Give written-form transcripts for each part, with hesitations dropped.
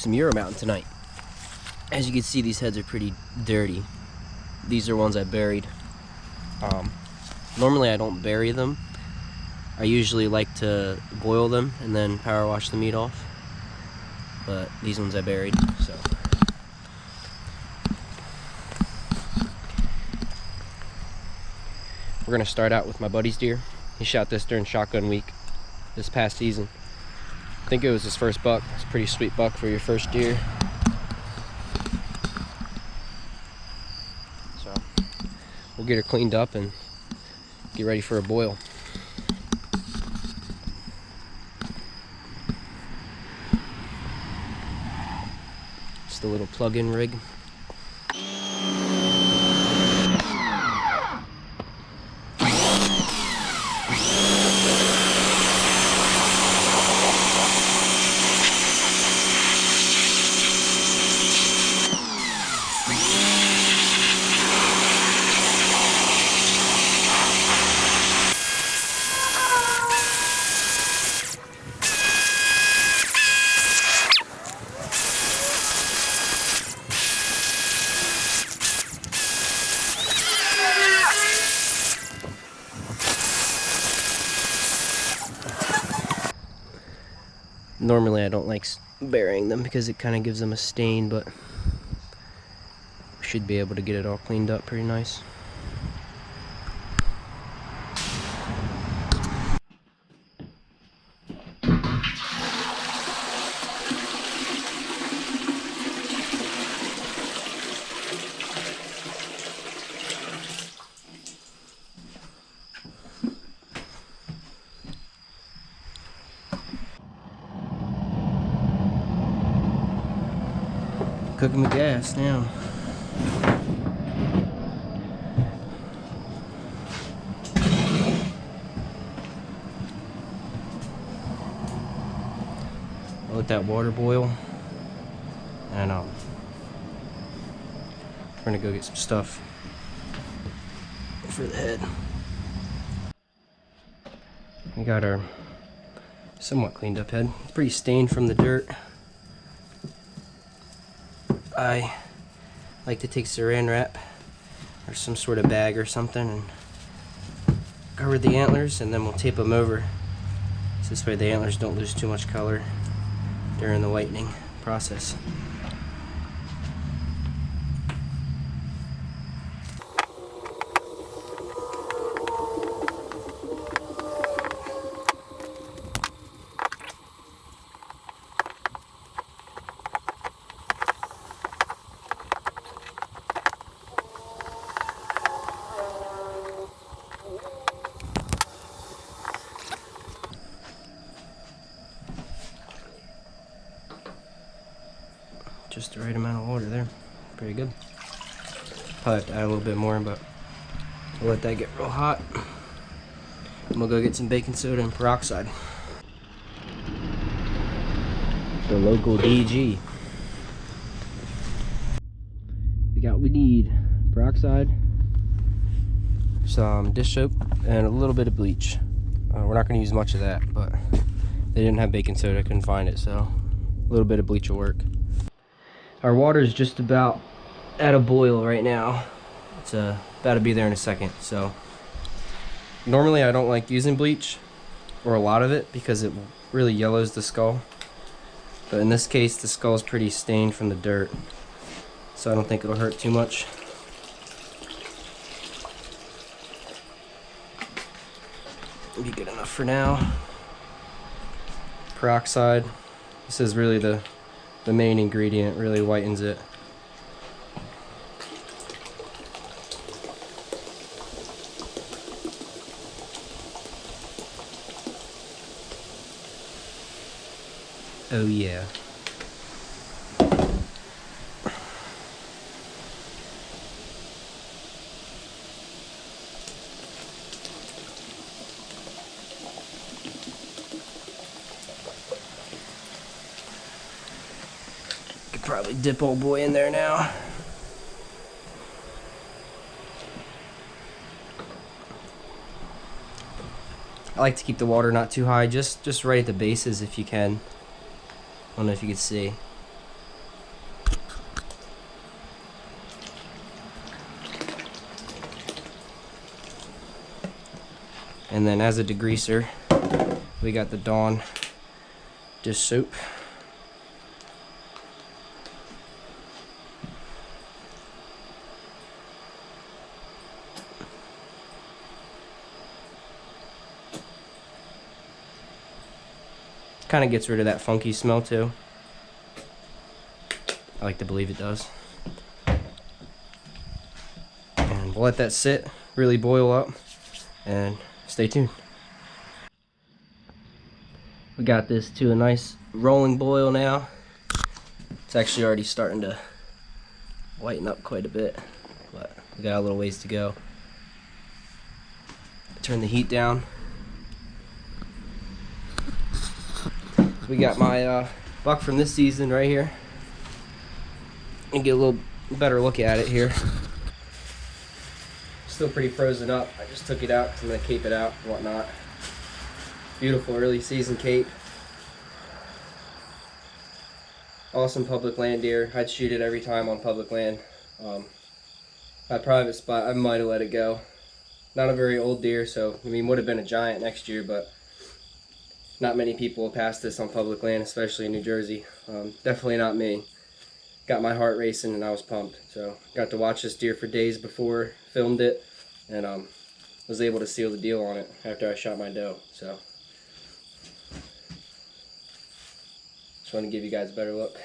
some Euro Mountain tonight. As you can see, these heads are pretty dirty. These are ones I buried. Normally I don't bury them. I usually like to boil them and then power wash the meat off. But these ones I buried, so. We're gonna start out with my buddy's deer. He shot this during shotgun week this past season. I think it was his first buck. It's a pretty sweet buck for your first deer. So we'll get her cleaned up and get ready for a boil. Just a little plug-in rig. Normally I don't like burying them because it kind of gives them a stain, but we should be able to get it all cleaned up pretty nice. Cooking with gas now. I'll let that water boil, and we're gonna go get some stuff for the head. We got our somewhat cleaned up head. It's pretty stained from the dirt. I like to take saran wrap or some sort of bag or something and cover the antlers, and then we'll tape them over so this way the antlers don't lose too much color during the whitening process. Just the right amount of water there. Pretty good. Probably have to add a little bit more, but we'll let that get real hot. And we'll go get some baking soda and peroxide. The local DG. We got what we need. Peroxide, some dish soap, and a little bit of bleach. We're not going to use much of that, but they didn't have baking soda. I couldn't find it, so a little bit of bleach will work. Our water is just about at a boil right now. It's about to be there in a second. So normally I don't like using bleach, or a lot of it, because it really yellows the skull. But in this case, the skull is pretty stained from the dirt, so I don't think it'll hurt too much. It'll be good enough for now. Peroxide. This is really the main ingredient, really whitens it. Oh yeah. Could probably dip old boy in there now. I like to keep the water not too high, just right at the bases if you can. I don't know if you can see. And then as a degreaser, we got the Dawn dish soap. Kind of gets rid of that funky smell too. I like to believe it does. And we'll let that sit, really boil up, and stay tuned. We got this to a nice rolling boil now. It's actually already starting to whiten up quite a bit, but we got a little ways to go. Turn the heat down. We got my buck from this season right here. And get a little better look at it here. Still pretty frozen up. I just took it out because I'm going to cape it out and whatnot. Beautiful early season cape. Awesome public land deer. I'd shoot it every time on public land. That private spot, I might have let it go. Not a very old deer, so I mean, would have been a giant next year, but not many people will pass this on public land, especially in New Jersey. Definitely not me. Got my heart racing and I was pumped. So got to watch this deer for days before, filmed it, and was able to seal the deal on it after I shot my doe. So just want to give you guys a better look.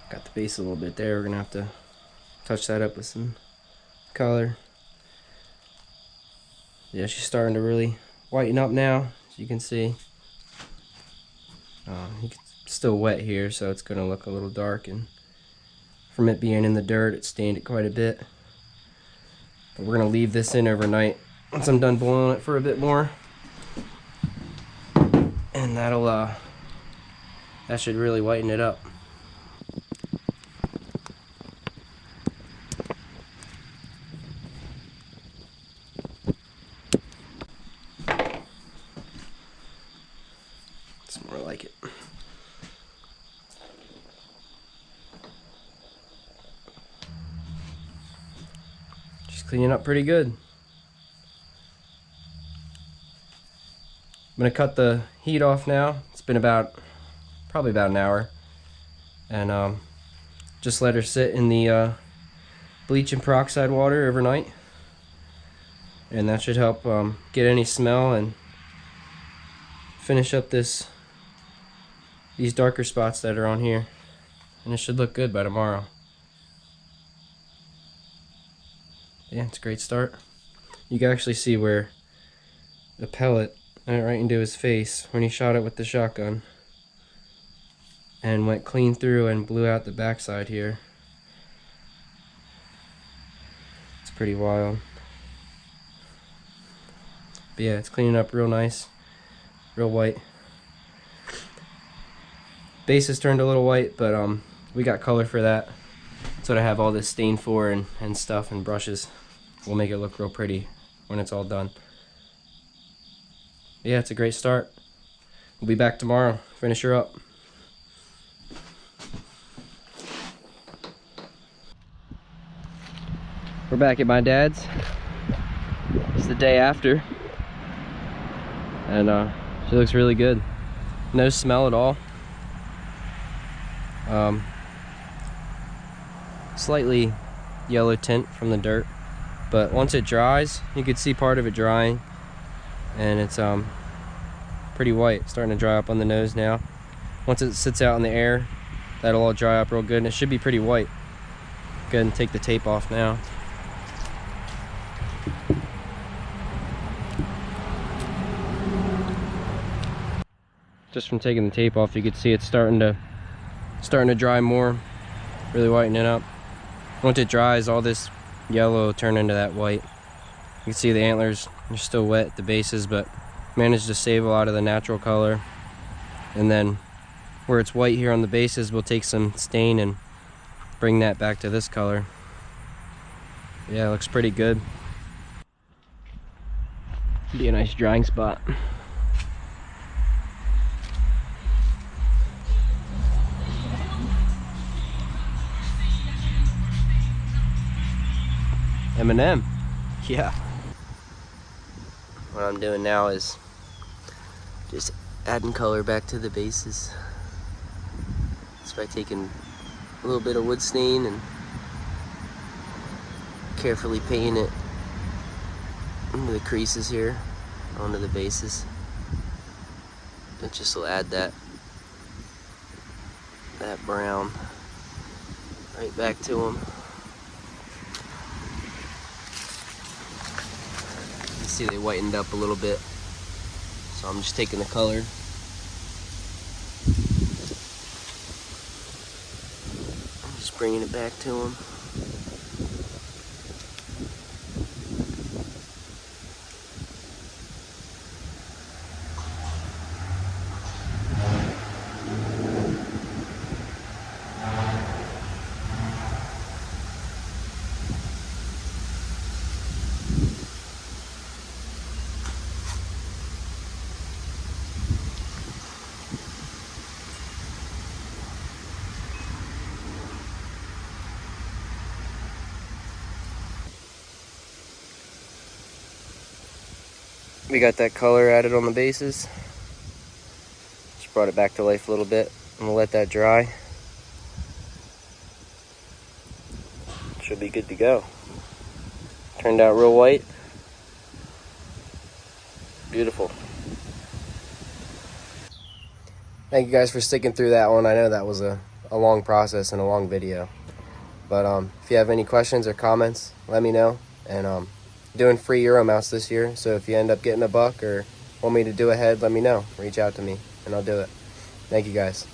Got the base a little bit there. We're gonna have to touch that up with some color. Yeah, she's starting to really whiten up now, as you can see. It's still wet here, so it's going to look a little dark, and from it being in the dirt, it stained it quite a bit. But we're going to leave this in overnight once I'm done boiling it for a bit more, and that'll that should really whiten it up. It's more like it. She's cleaning up pretty good. I'm gonna cut the heat off now. It's been probably about an hour, and just let her sit in the bleach and peroxide water overnight, and that should help get any smell and finish up these darker spots that are on here, and it should look good by tomorrow. Yeah, it's a great start. You can actually see where the pellet went right into his face when he shot it with the shotgun and went clean through and blew out the backside here. It's pretty wild. But yeah, it's cleaning up real nice, real white. Base has turned a little white, but we got color for that. That's what I have all this stain for, and stuff and brushes. We'll make it look real pretty when it's all done. Yeah, it's a great start. We'll be back tomorrow, finish her up. We're back at my dad's. It's the day after, and she looks really good. No smell at all. Slightly yellow tint from the dirt, but once it dries, you can see part of it drying, and it's pretty white. It's starting to dry up on the nose now. Once it sits out in the air, that'll all dry up real good, and it should be pretty white. Go ahead and take the tape off now. Just from taking the tape off, you can see it's starting to dry more, really whitening up. Once it dries, all this yellow will turn into that white. You can see the antlers are still wet at the bases, but managed to save a lot of the natural color. And then where it's white here on the bases, we'll take some stain and bring that back to this color. Yeah, it looks pretty good. Be a nice drying spot. Eminem. Yeah. What I'm doing now is just adding color back to the bases. Just by taking a little bit of wood stain and carefully painting it into the creases here, onto the bases. It just will add that brown right back to them. You see they whitened up a little bit, so I'm just taking the color, I'm just bringing it back to them. We got that color added on the bases. Just brought it back to life a little bit. I'm gonna let that dry. Should be good to go. Turned out real white. Beautiful. Thank you guys for sticking through that one. I know that was a long process and a long video. But if you have any questions or comments, let me know. And doing free Euro mounts this year, so if you end up getting a buck or want me to do a head, let me know. Reach out to me and I'll do it. Thank you guys.